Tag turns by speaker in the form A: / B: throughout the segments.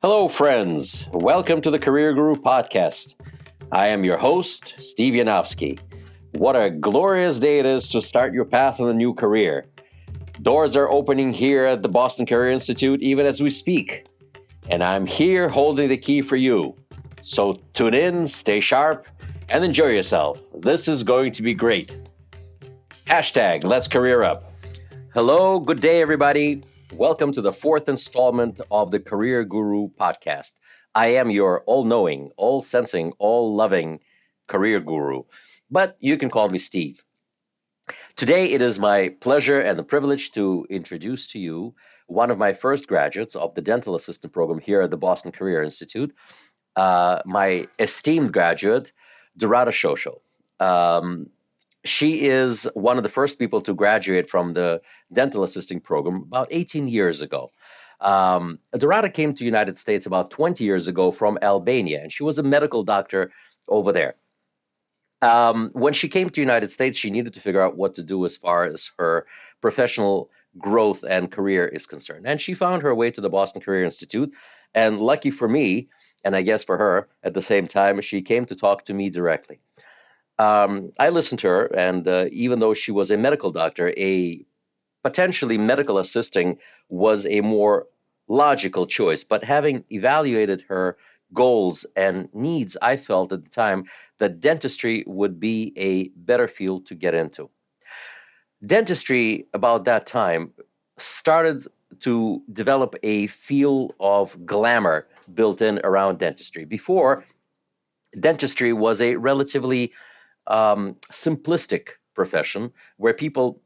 A: Hello, friends. Welcome to the Career Guru podcast. I am your host, Steve Yanovsky. What a glorious day it is to start your path in a new career. Doors are opening here at the Boston Career Institute even as we speak. And I'm here holding the key for you. So tune in, stay sharp, and enjoy yourself. This is going to be great. Hashtag Let's Career Up. Hello, good day, everybody. Welcome to the fourth installment of the Career Guru podcast. I am your all knowing, all sensing, all loving career guru, but you can call me Steve. Today, it is my pleasure and the privilege to introduce to you one of my first graduates of the dental assistant program here at the Boston Career Institute, my esteemed graduate, Dhurata Shosho. Um, she is one of the first people to graduate from the dental assisting program about 18 years ago. Dhurata came to the United States about 20 years ago from Albania, and she was a medical doctor over there. When she came to the United States, she needed to figure out what to do as far as her professional growth and career is concerned. And she found her way to the Boston Career Institute. And lucky for me, and I guess for her at the same time, she came to talk to me directly. I listened to her, and even though she was a medical doctor, a potentially medical assisting was a more logical choice. But having evaluated her goals and needs, I felt at the time that dentistry would be a better field to get into. Dentistry, about that time, started to develop a feel of glamour built in around dentistry. Before, dentistry was a relatively simplistic profession where people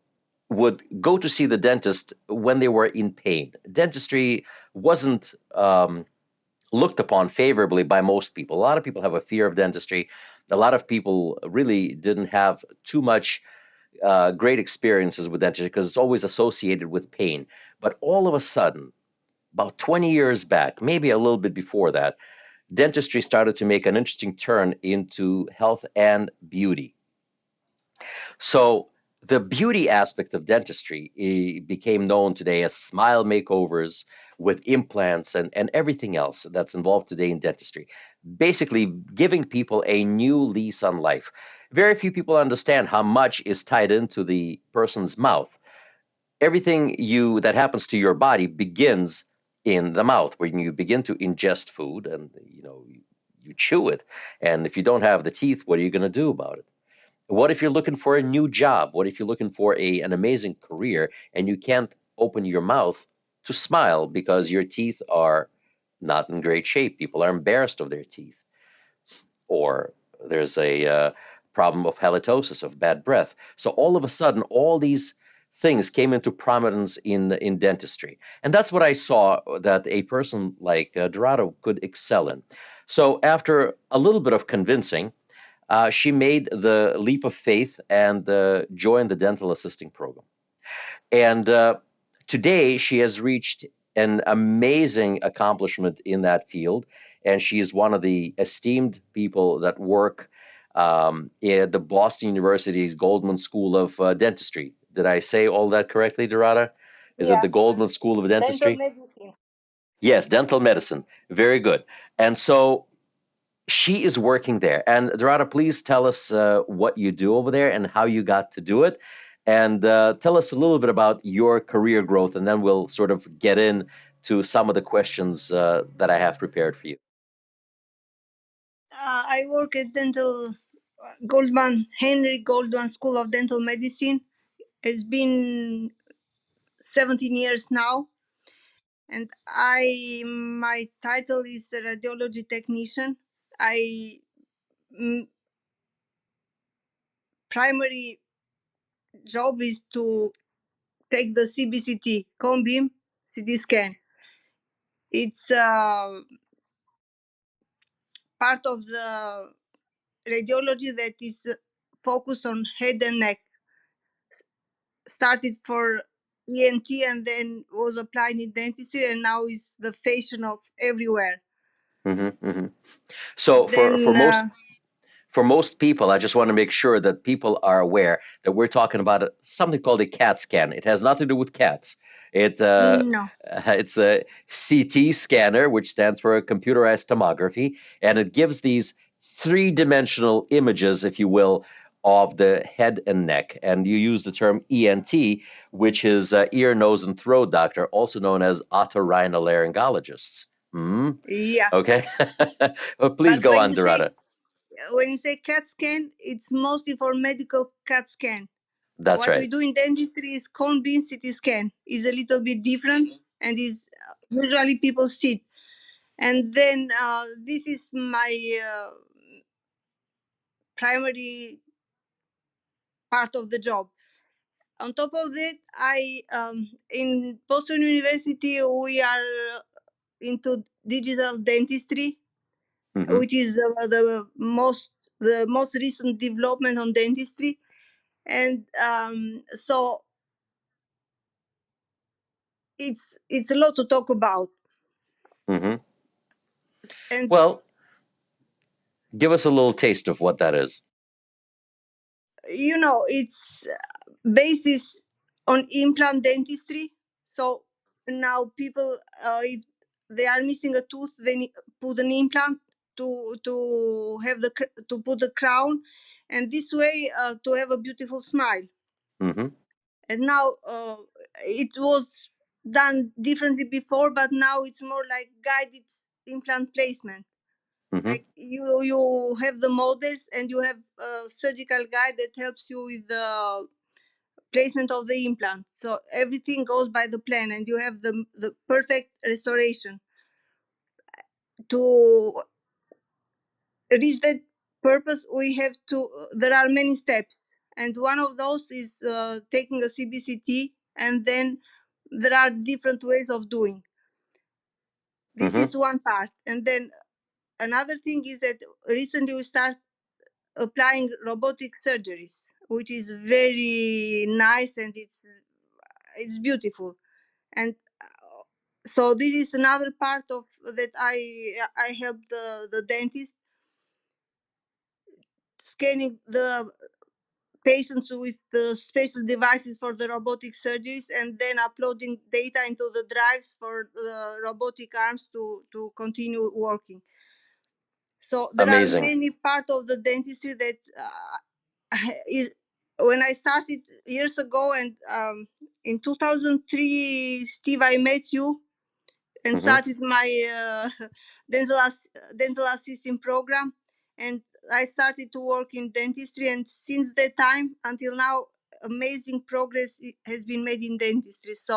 A: would go to see the dentist when they were in pain. Dentistry wasn't looked upon favorably by most people. A lot of people have a fear of dentistry. A lot of people really didn't have too much great experiences with dentistry because it's always associated with pain. But all of a sudden, about 20 years back, maybe a little bit before that, dentistry started to make an interesting turn into health and beauty. So the beauty aspect of dentistry became known today as smile makeovers with implants and everything else that's involved today in dentistry. Basically, giving people a new lease on life. Very few people understand how much is tied into the person's mouth. Everything that happens to your body begins in the mouth when you begin to ingest food and you chew it. And if you don't have the teeth, what are you going to do about it? What if you're looking for a new job? What if you're looking for an amazing career and you can't open your mouth to smile because your teeth are not in great shape? People are embarrassed of their teeth. Or there's a problem of halitosis, of bad breath. So all of a sudden, all these things came into prominence in dentistry. And that's what I saw that a person like Dorado could excel in. So after a little bit of convincing, she made the leap of faith and joined the dental assisting program. And today she has reached an amazing accomplishment in that field. And she is one of the esteemed people that work at the Boston University's Goldman School of Dentistry. Did I say all that correctly, Dorada? Is it
B: Yeah,
A: the Goldman School of
B: dental
A: Dentistry?
B: medicine.
A: Yes, dental medicine. Very good. And so she is working there. And Dorada, please tell us what you do over there and how you got to do it. And tell us a little bit about your career growth, and then we'll sort of get in to some of the questions that I have prepared for you.
B: I work at dental Goldman Henry Goldman School of Dental Medicine. It's been 17 years now, and my title is the radiology technician. I primary job is to take the CBCT cone beam CT scan. It's part of the radiology that is focused on head and neck. Started for ENT and then was applied in dentistry, and now is the fashion of everywhere.
A: Hmm hmm So
B: Then
A: for most people, I just want to make sure that people are aware that we're talking about something called a CAT scan. It has nothing to do with cats.
B: No.
A: It's a CT scanner, which stands for computerized tomography, and it gives these three-dimensional images, if you will, of the head and neck. And you use the term ENT, which is ear, nose, and throat doctor, also known as otorhinolaryngologists. Hmm.
B: Yeah.
A: Okay. Well, please
B: But
A: go on, Dhurata.
B: when you say CAT scan, it's mostly for medical CAT scan.
A: That's
B: What we
A: right.
B: do in dentistry is cone beam CT scan. Is a little bit different, and is usually people sit. And then this is my primary part of the job. On top of that, I in Boston University we are into digital dentistry,
A: Hmm.
B: which is the most recent development on dentistry, and so it's a lot to talk about.
A: Hmm.
B: And
A: Well, give us a little taste of what that is.
B: it's basis on implant dentistry. So now people, if they are missing a tooth, they put an implant to put the crown, and this way to have a beautiful smile.
A: Hmm.
B: And now it was done differently before, but now it's more like guided implant placement.
A: Hmm.
B: Like you have the models, and you have a surgical guide that helps you with the placement of the implant. So everything goes by the plan, and you have the perfect restoration. To reach that purpose, we have to. There are many steps, and one of those is taking a CBCT, and then there are different ways of doing. This
A: Hmm.
B: is one part, and then another thing is that recently we start applying robotic surgeries, which is very nice, and it's beautiful. And so this is another part of that I help the dentist scanning the patients with the special devices for the robotic surgeries, and then uploading data into the drives for the robotic arms to continue working. So there are
A: Amazing.
B: many parts of the dentistry that is when I started years ago, and in 2003, Steve, I met you and
A: Hmm.
B: started my dental assisting program, and I started to work in dentistry, and since that time until now, amazing progress has been made in dentistry. So,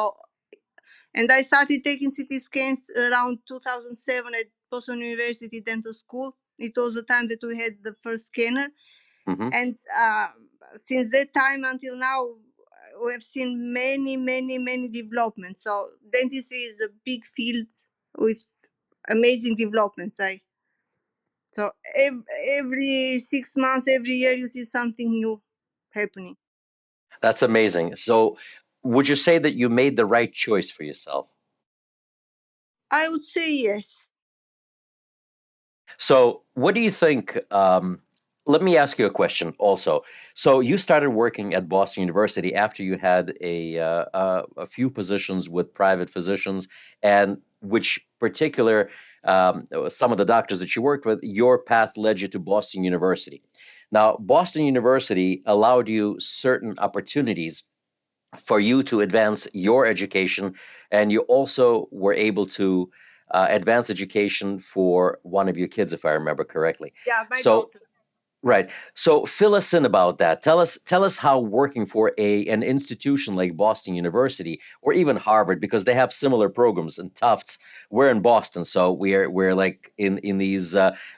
B: and I started taking CT scans around 2007 at Boston University Dental School. It was the time that we had the first scanner,
A: Hmm.
B: and since that time until now, we have seen many developments. So dentistry is a big field with amazing developments. So every 6 months, every year, you see something new happening.
A: That's amazing. So, would you say that you made the right choice for yourself?
B: I would say yes.
A: So, what do you think? Let me ask you a question also. So, you started working at Boston University after you had a few positions with private physicians, and which particular some of the doctors that you worked with, your path led you to Boston University. Now, Boston University allowed you certain opportunities for you to advance your education, and you also were able to advance education for one of your kids, if I remember correctly.
B: Yeah, my
A: So,
B: daughter.
A: right. So fill us in about that. Tell us how working for an institution like Boston University or even Harvard, because they have similar programs, and Tufts. We're in Boston, so we're like in these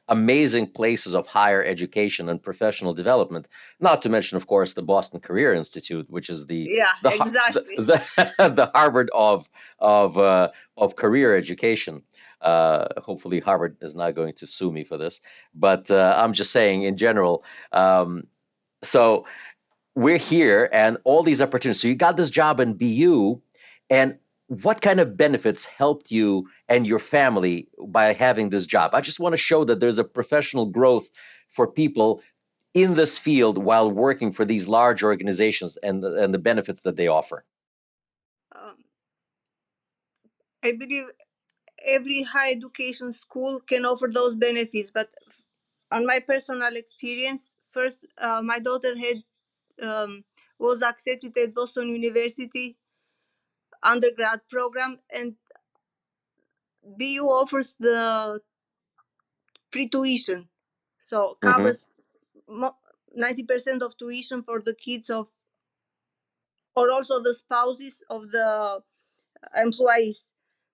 A: amazing places of higher education and professional development. Not to mention, of course, the Boston Career Institute, which is
B: Yeah, exactly.
A: the Harvard of career education. Hopefully, Harvard is not going to sue me for this, but I'm just saying in general. So we're here and all these opportunities. So you got this job in BU, and what kind of benefits helped you and your family by having this job? I just want to show that there's a professional growth for people in this field while working for these large organizations and the benefits that they offer?
B: Um, I believe every high education school can offer those benefits, but on my personal experience, first, my daughter had was accepted at Boston University undergrad program, and BU offers the free tuition, so
A: Mm-hmm.
B: covers 90% of tuition for the kids of, or also the spouses of the employees.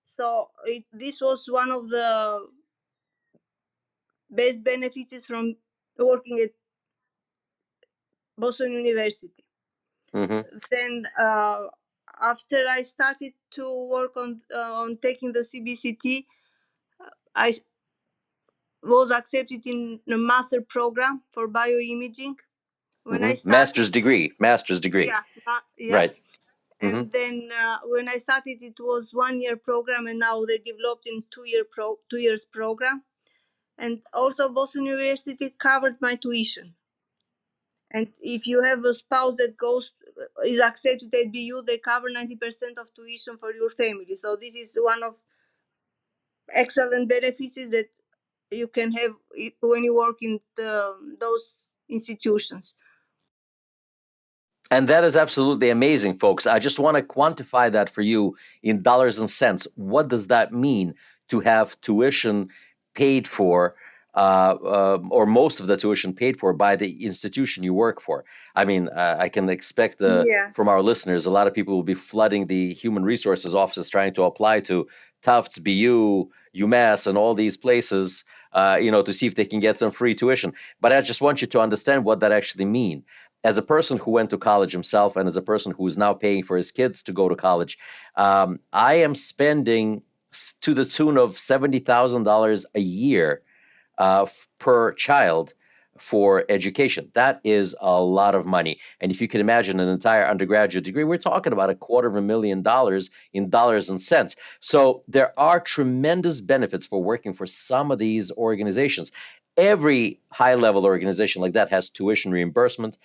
B: So this was one of the best benefits from working at Boston University.
A: Mm-hmm.
B: Then after I started to work on taking the CBCT, I was accepted in a master program for bioimaging. When I
A: Mm-hmm.
B: started,
A: Master's degree.
B: yeah,
A: Right. Mm-hmm.
B: and then when I started, it was 1 year program, and now they developed in 2 years program. And also, Boston University covered my tuition. And if you have a spouse that is accepted at BU, they cover 90% of tuition for your family. So this is one of excellent benefits that you can have when you work in those institutions.
A: And that is absolutely amazing, folks. I just want to quantify that for you in dollars and cents. What does that mean to have tuition paid for, or most of the tuition paid for by the institution you work for? I mean, I can expect
B: Yeah.
A: from our listeners, a lot of people will be flooding the human resources offices trying to apply to Tufts, BU, UMass, and all these places, to see if they can get some free tuition. But I just want you to understand what that actually means as a person who went to college himself and as a person who is now paying for his kids to go to college, I am spending to the tune of $70,000 a year per child for education. That is a lot of money. And if you can imagine an entire undergraduate degree, we're talking about $250,000 in dollars and cents. So there are tremendous benefits for working for some of these organizations. Every high level organization like that has tuition reimbursement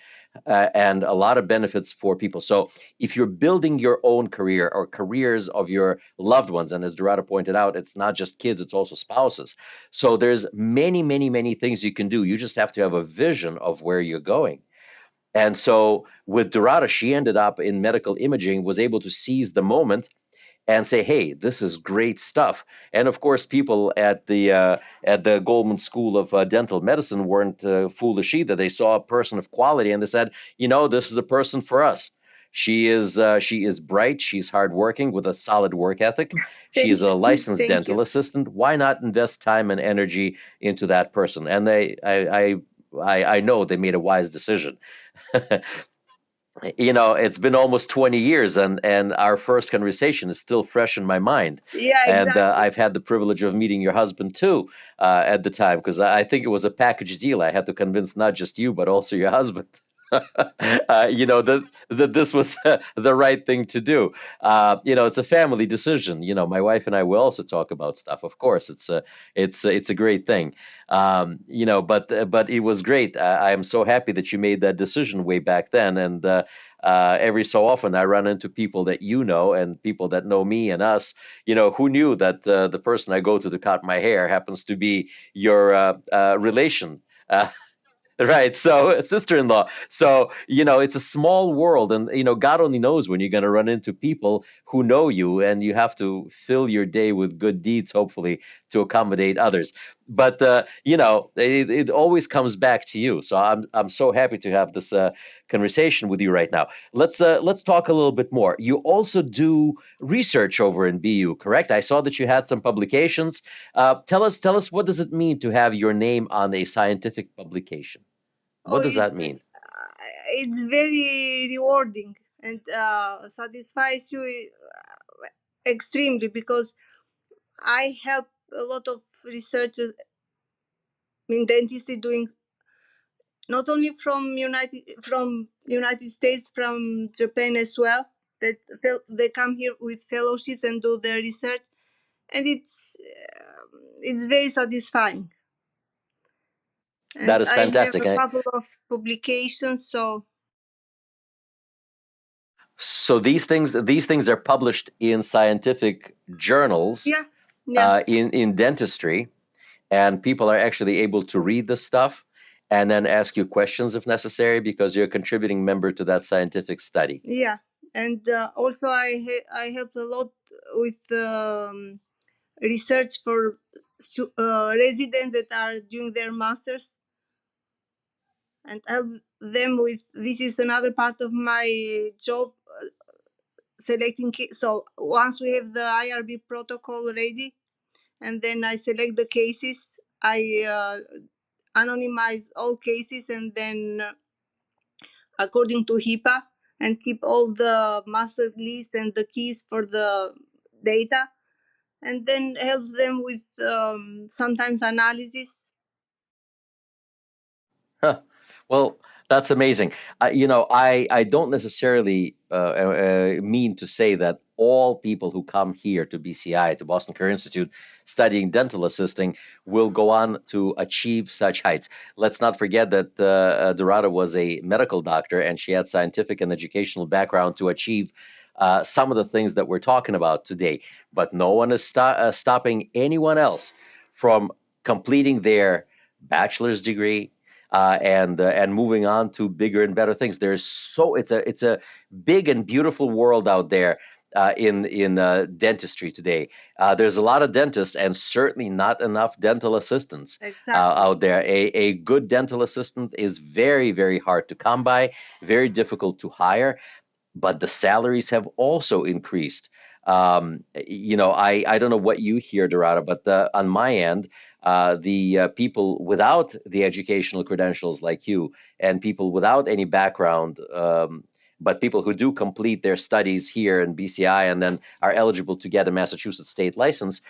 A: and a lot of benefits for people. So if you're building your own career or careers of your loved ones, and as Dhurata pointed out, it's not just kids, it's also spouses. So there's many, many, many things you can do. You just have to have a vision of where you're going. And so with Dhurata, she ended up in medical imaging, was able to seize the moment and say, "Hey, this is great stuff." And of course, people at the Goldman School of Dental Medicine weren't foolish either. They saw a person of quality, and they said, "This is the person for us." She is bright. She's hardworking with a solid work ethic. She's
B: Thank
A: a
B: you.
A: licensed
B: Thank you.
A: dental assistant. Why not invest time and energy into that person? And I know they made a wise decision. It's been almost 20 years, and our first conversation is still fresh in my mind.
B: Yeah,
A: And
B: exactly.
A: I've had the privilege of meeting your husband too at the time, because I think it was a package deal. I had to convince not just you, but also your husband. That this was the right thing to do. It's a family decision. My wife and I will also talk about stuff. Of course, it's a great thing. But it was great. I am so happy that you made that decision way back then. And every so often, I run into people that and people that know me and us. Who knew that the person I go to cut my hair happens to be your relation. Right. So, sister-in-law. So, it's a small world, and God only knows when you're going to run into people who know you, and you have to fill your day with good deeds, hopefully, to accommodate others. But it always comes back to you. So I'm so happy to have this conversation with you right now. Let's talk a little bit more. You also do research over in BU, correct? I saw that you had some publications. Tell us what does it mean to have your name on a scientific publication?
B: Oh,
A: What does that mean?
B: it's very rewarding and satisfies you extremely, because I help a lot of researchers in dentistry doing not only from United States, from Japan as well. That they come here with fellowships and do their research, and it's very satisfying.
A: That
B: And
A: is
B: I have
A: fantastic.
B: a couple of publications.
A: So these things are published in scientific journals
B: Yeah, yeah,
A: in dentistry, and people are actually able to read the stuff and then ask you questions if necessary because you're a contributing member to that scientific study.
B: yeah. And also I helped a lot with research for residents that are doing their masters, and help them with, this is another part of my job, selecting so once we have the IRB protocol ready, and then I select the cases, I anonymize all cases, and then according to HIPAA, and keep all the master list and the keys for the data, and then help them with sometimes analysis.
A: Huh. Well, that's amazing. I don't necessarily mean to say that all people who come here to BCI, to Boston Career Institute, studying dental assisting, will go on to achieve such heights. Let's not forget that Dhurata was a medical doctor, and she had scientific and educational background to achieve some of the things that we're talking about today. But no one is stopping anyone else from completing their bachelor's degree, and moving on to bigger and better things. It's a big and beautiful world out there in dentistry today. There's a lot of dentists and certainly not enough dental assistants
B: Exactly.
A: out there. A good dental assistant is very, very hard to come by, very difficult to hire, but the salaries have also increased. I don't know what you hear, Dorada, but on my end, the people without the educational credentials like you, and people without any background, but people who do complete their studies here in BCI and then are eligible to get a Massachusetts state license,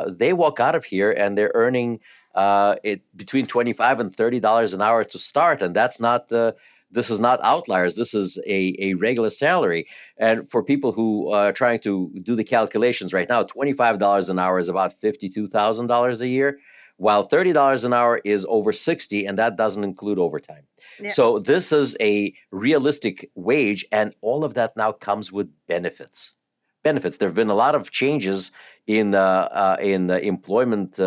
A: they walk out of here and they're earning between $25 and $30 an hour to start, and that's not the this is not outliers. This is a regular salary. And for people who are trying to do the calculations right now, $25 an hour is about $52,000 a year, while $30 an hour is over 60, and that doesn't include overtime.
B: Yeah.
A: So this is a realistic wage, and all of that now comes with benefits. Benefits. There have been a lot of changes in employment,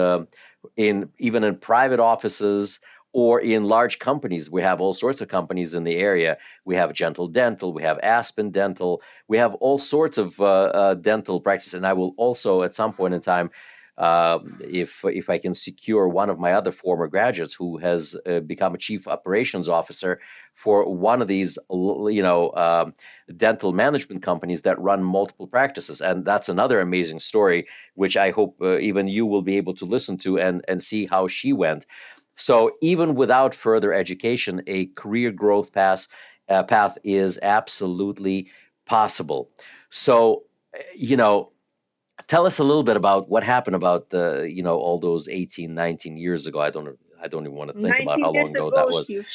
A: in even in private offices or in large companies. We have all sorts of companies in the area. We have Gentle Dental, we have Aspen Dental, we have all sorts of dental practice. And I will also, at some point in time, if I can secure one of my other former graduates who has become a chief operations officer for one of these, dental management companies that run multiple practices, and that's another amazing story, which I hope even you will be able to listen to and see how she went. So even without further education, a career growth path is absolutely possible. So, tell us a little bit about what happened about all those 18, 19 years ago. I don't even want to think about
B: 19
A: how long
B: years
A: ago that
B: ago,
A: was.
B: Steve.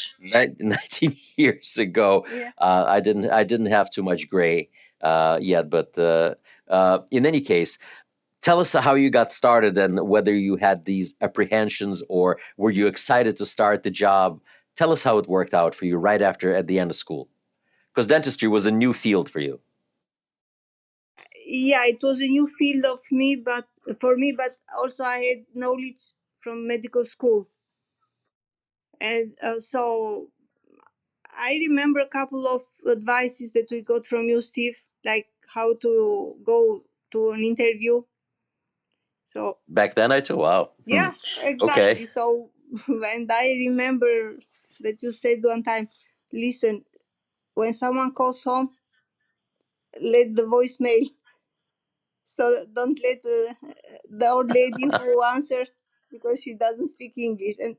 A: 19 years ago.
B: Yeah.
A: I didn't have too much gray yet, but in any case, tell us how you got started and whether you had these apprehensions or were you excited to start the job. Tell us how it worked out for you right after at the end of school, because dentistry was a new field for you.
B: Yeah, it was a new field of me, but for me, but also I had knowledge from medical school, and so I remember a couple of advices that we got from you, Steve, like how to go to an interview. So
A: Back then, I too. Wow.
B: yeah,
A: Okay.
B: exactly. So and I remember that you said one time, listen, when someone calls home, let the voicemail. So don't let the old lady who answer because she doesn't speak English. And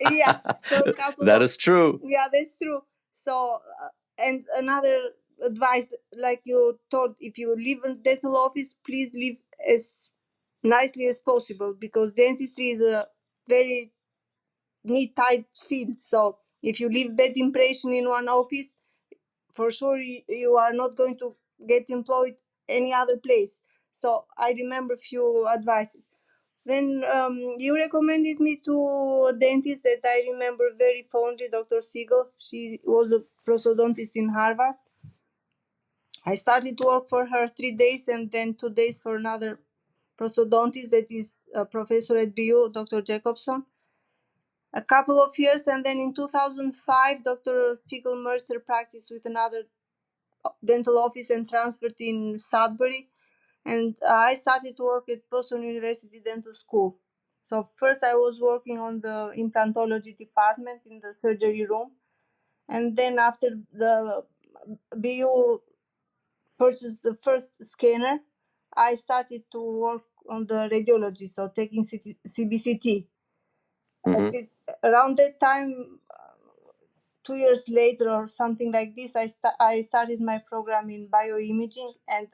B: yeah, so a couple
A: That
B: of,
A: is true.
B: yeah, that's true. So and another advice, like you told, if you leave a dental office, please leave as nicely as possible, because dentistry is a very neat, tight field. So if you leave bad impression in one office, for sure you are not going to get employed any other place. So I remember few advices. Then you recommended me to a dentist that I remember very fondly, Dr. Siegel. She was a prosthodontist in Harvard. I started to work for her 3 days and then 2 days for another prosthodontist that is a professor at BU, Dr. Jacobson. A couple of years, and then in 2005, Dr. Siegel merged her practice with another dental office and transferred in Sudbury. And I started to work at Boston University Dental School. So first I was working on the implantology department in the surgery room. And then after the BU purchased the first scanner, I started to work on the radiology, so taking CBCT.
A: Mm-hmm.
B: Around that time, 2 years later or something like this, I started my program in bioimaging, and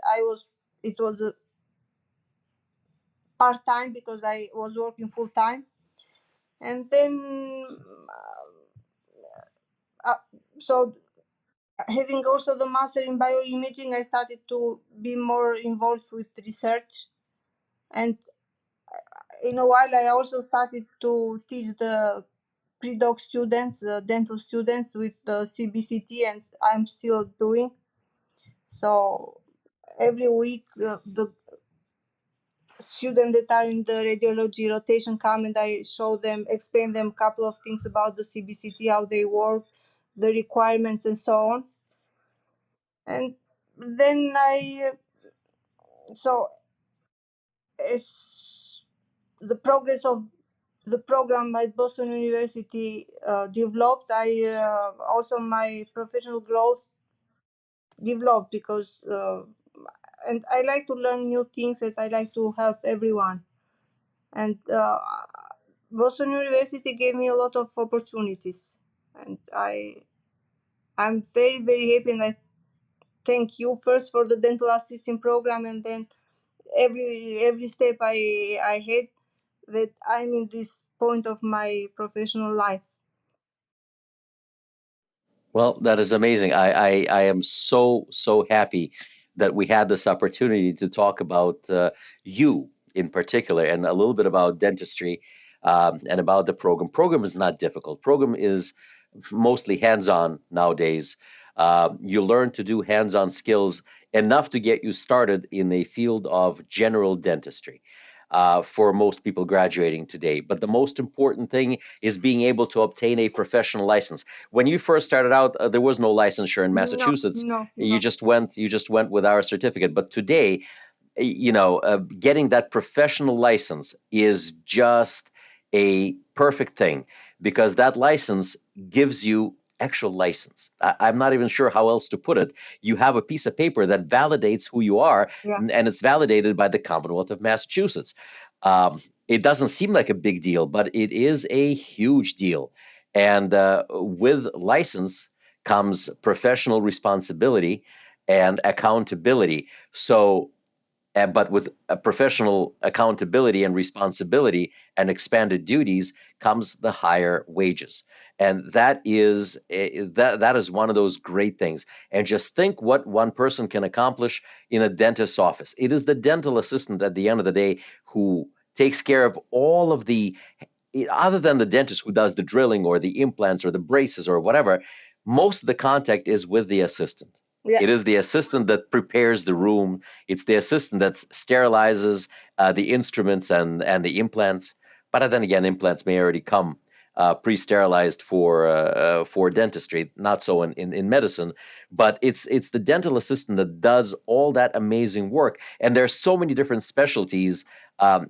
B: it was a part-time because I was working full-time. And then so having also the master in bioimaging, I started to be more involved with research. And in a while I also started to teach the pre-doc students, the dental students, with the CBCT, and I'm still doing. So every week the students that are in the radiology rotation come and I show them, explain them a couple of things about the CBCT, how they work, the requirements, and so on. And then so as the progress of the program at Boston University developed, also my professional growth developed because and I like to learn new things and I like to help everyone. And Boston University gave me a lot of opportunities, and I'm very very happy, and I thank you first for the dental assisting program, and then every step I had that I'm in this point of my professional life.
A: Well, that is amazing. I am so happy that we had this opportunity to talk about you in particular and a little bit about dentistry and about the program. Program is not difficult. Program is mostly hands-on nowadays. You learn to do hands-on skills enough to get you started in the field of general dentistry. For most people graduating today. But the most important thing is being able to obtain a professional license. When you first started out, there was no licensure in
B: No,
A: Massachusetts.
B: no,
A: You
B: no.
A: just went with our certificate. But today, getting that professional license is just a perfect thing because that license gives you actual license. I'm not even sure how else to put it. You have a piece of paper that validates who you are,
B: Yeah,
A: and it's validated by the Commonwealth of Massachusetts. It doesn't seem like a big deal, but it is a huge deal. And with license comes professional responsibility and accountability. So but with a professional accountability and responsibility and expanded duties comes the higher wages, and that is one of those great things. And just think what one person can accomplish in a dentist's office. It is the dental assistant at the end of the day who takes care of all of the, other than the dentist who does the drilling or the implants or the braces or whatever, most of the contact is with the assistant.
B: yeah.
A: It is the assistant that prepares the room. It's the assistant that sterilizes the instruments and the implants. But then again, implants may already come pre-sterilized for dentistry. Not so in medicine. But it's the dental assistant that does all that amazing work. And there's so many different specialties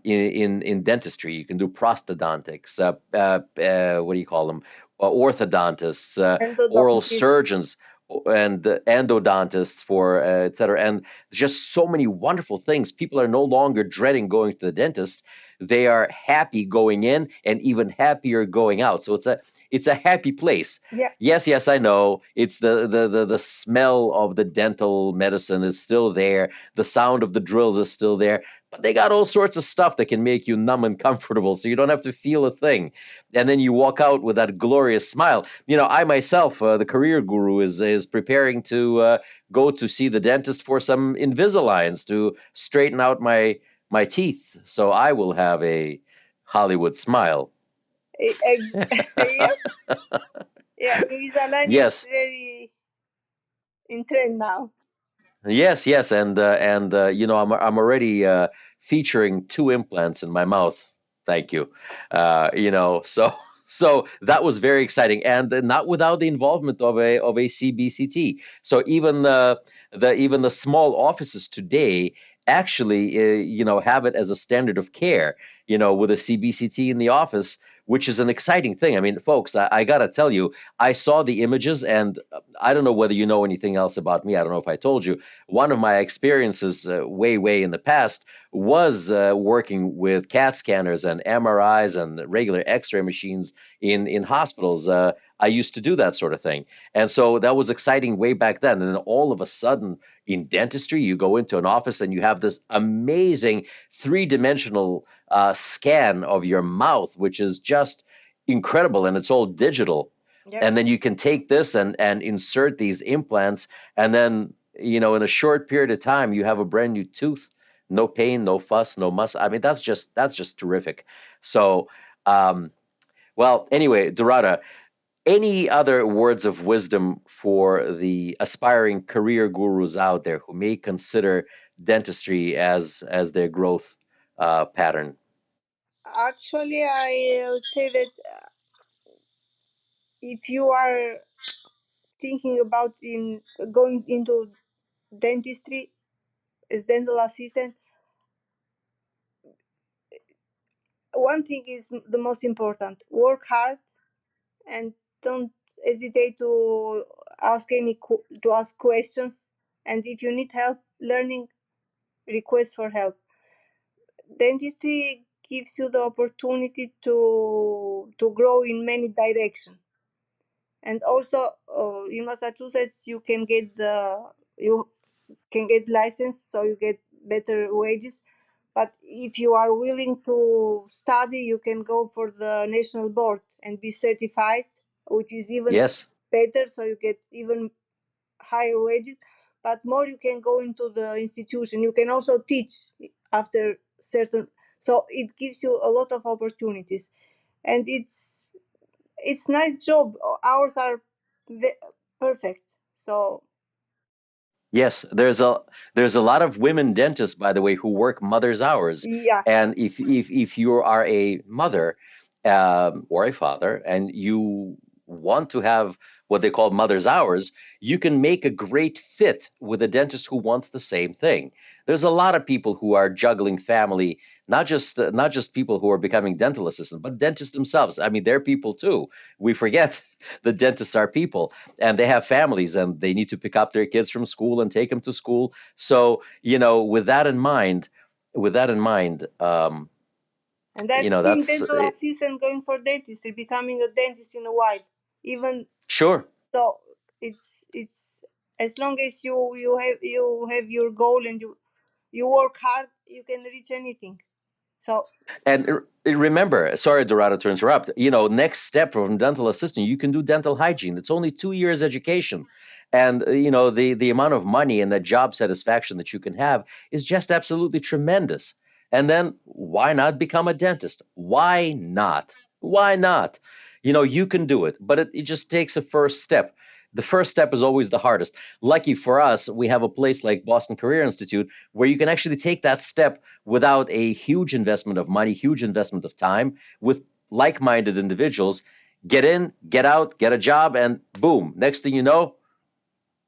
A: in dentistry. You can do prosthodontics. What do you call them? Orthodontists, oral
B: Endodontist.
A: surgeons, and endodontists for et cetera. And just so many wonderful things. People are no longer dreading going to the dentist. They are happy going in and even happier going out. So it's a happy place.
B: Yeah,
A: Yes, I know. It's the smell of the dental medicine is still there. The sound of the drills is still there. But they got all sorts of stuff that can make you numb and comfortable, so you don't have to feel a thing. And then you walk out with that glorious smile. I myself, the career guru, is preparing to go to see the dentist for some Invisaligns to straighten out my teeth so I will have a Hollywood smile.
B: Yeah, yeah. Invisalign is
A: Yes,
B: very in trend now.
A: yes, yes, and you know, I'm already featuring two implants in my mouth. Thank you. You know, so so that was very exciting, and not without the involvement of a CBCT. So even the small offices today actually you know, have it as a standard of care. You know, with a CBCT in the office, which is an exciting thing. I mean, folks, I gotta tell you, I saw the images, and I don't know whether you know anything else about me. I don't know if I told you one of my experiences way in the past was working with CAT scanners and MRIs and regular X-ray machines in hospitals. I used to do that sort of thing, and so that was exciting way back then. And then all of a sudden, in dentistry, you go into an office and you have this amazing three-dimensional scan of your mouth, which is just incredible, and it's all digital.
B: Yep.
A: And then you can take this and insert these implants, and then you know, in a short period of time, you have a brand new tooth. No pain, no fuss, no muss. I mean, that's just terrific. So, um, well, anyway, Dorada, any other words of wisdom for the aspiring career gurus out there who may consider dentistry as their growth pattern?
B: Actually, I would say that if you are thinking about in going into dentistry as dental assistant, one thing is the most important: work hard and don't hesitate to ask questions. And if you need help learning, request for help. Dentistry gives you the opportunity to grow in many directions. And also in Massachusetts, you can get license, so you get better wages. But if you are willing to study, you can go for the national board and be certified, which is even
A: Yes.
B: better, so you get even higher wages. But more, you can go into the institution. You can also teach after certain. So it gives you a lot of opportunities, and it's nice job. Hours are perfect. So
A: Yes, there's a lot of women dentists, by the way, who work mother's hours.
B: yeah,
A: And if you are a mother or a father and you want to have what they call mother's hours, you can make a great fit with a dentist who wants the same thing. There's a lot of people who are juggling family, not just people who are becoming dental assistants, but dentists themselves. I mean, they're people too. We forget the dentists are people, and they have families, and they need to pick up their kids from school and take them to school. So, you know, with that in mind,
B: and
A: you
B: I've
A: know,
B: seen
A: that's
B: dental assistant going for dentistry, becoming a dentist in a while. Even
A: sure.
B: so, it's as long as you have your goal and you work hard, you can reach anything. So
A: And remember, sorry, Dorado, to interrupt. You know, next step from dental assistant, you can do dental hygiene. It's only 2 years education, and you know the amount of money and the job satisfaction that you can have is just absolutely tremendous. And then why not become a dentist? Why not? Why not? You know, you can do it, but it just takes a first step. The first step is always the hardest. Lucky for us, we have a place like Boston Career Institute where you can actually take that step without a huge investment of money, huge investment of time, with like-minded individuals. Get in, get out, get a job, and boom, next thing you know,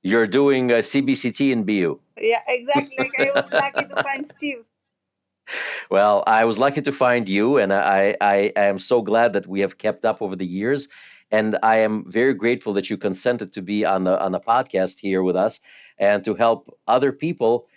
A: you're doing a CBCT in BU.
B: yeah, exactly. Like I was lucky to find Steve.
A: Well, I was lucky to find you, and I am so glad that we have kept up over the years. And I am very grateful that you consented to be on the podcast here with us and to help other people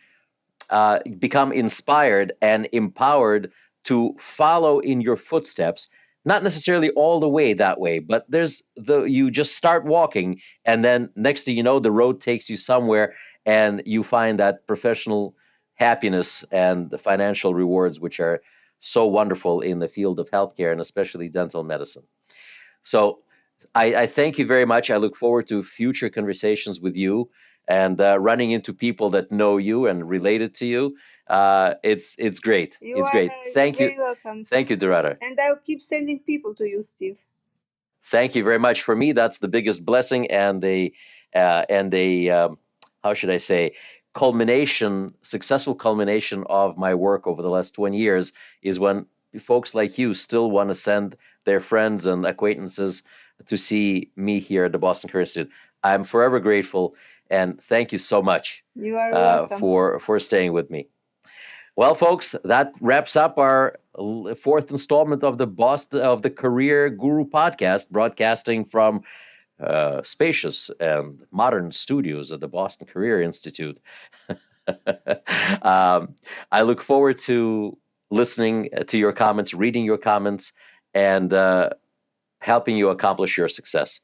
A: become inspired and empowered to follow in your footsteps. Not necessarily all the way that way, but there's the you just start walking, and then next thing you know, the road takes you somewhere, and you find that professional happiness and the financial rewards, which are so wonderful in the field of healthcare and especially dental medicine. So I thank you very much. I look forward to future conversations with you. and running into people that know you and related to you. It's great.
B: You
A: It's
B: are
A: great. Thank you.
B: very welcome.
A: Thank you, Dhurata.
B: And I'll keep sending people to you, Steve.
A: Thank you very much. For me, that's the biggest blessing and how should I say, successful culmination of my work over the last 20 years is when folks like you still want to send their friends and acquaintances to see me here at the Boston Career Institute. I'm forever grateful, and thank you so much
B: You are welcome.
A: for staying with me. Well, folks, that wraps up our fourth installment of the Career Guru podcast, broadcasting from spacious and modern studios at the Boston Career Institute. I look forward to listening to your comments, reading your comments, and helping you accomplish your success.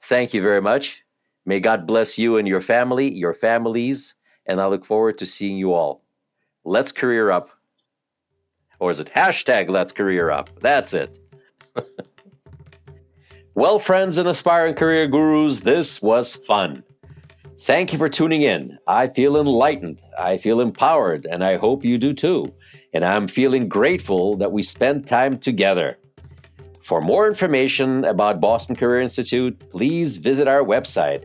A: Thank you very much. May God bless you and your family, your families, and I look forward to seeing you all. Let's career up. Or is it hashtag Let's Career Up? That's it. Well, friends and aspiring career gurus, this was fun. Thank you for tuning in. I feel enlightened, I feel empowered, and I hope you do too. And I'm feeling grateful that we spent time together. For more information about Boston Career Institute, please visit our website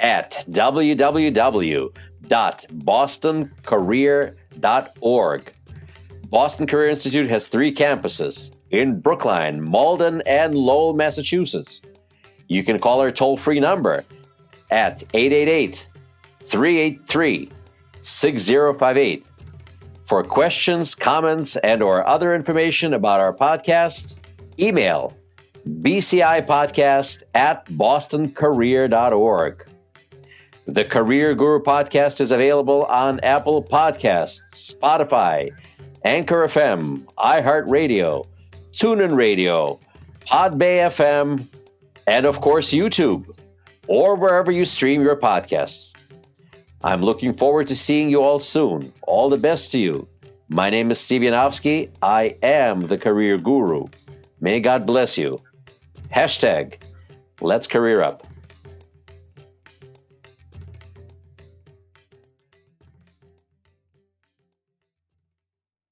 A: at www.bostoncareer.org. Boston Career Institute has 3 campuses in Brookline, Malden, and Lowell, Massachusetts. You can call our toll-free number at 888-383-6058. For questions, comments, and/or other information about our podcast, email bcipodcast@bostoncareer.org. The Career Guru podcast is available on Apple Podcasts, Spotify, Anchor FM, iHeartRadio, TuneIn Radio, Podbay FM, and of course YouTube, or wherever you stream your podcasts. I'm looking forward to seeing you all soon. All the best to you. My name is Steve Yanovsky. I am the Career Guru. May God bless you. Hashtag Let's Career Up.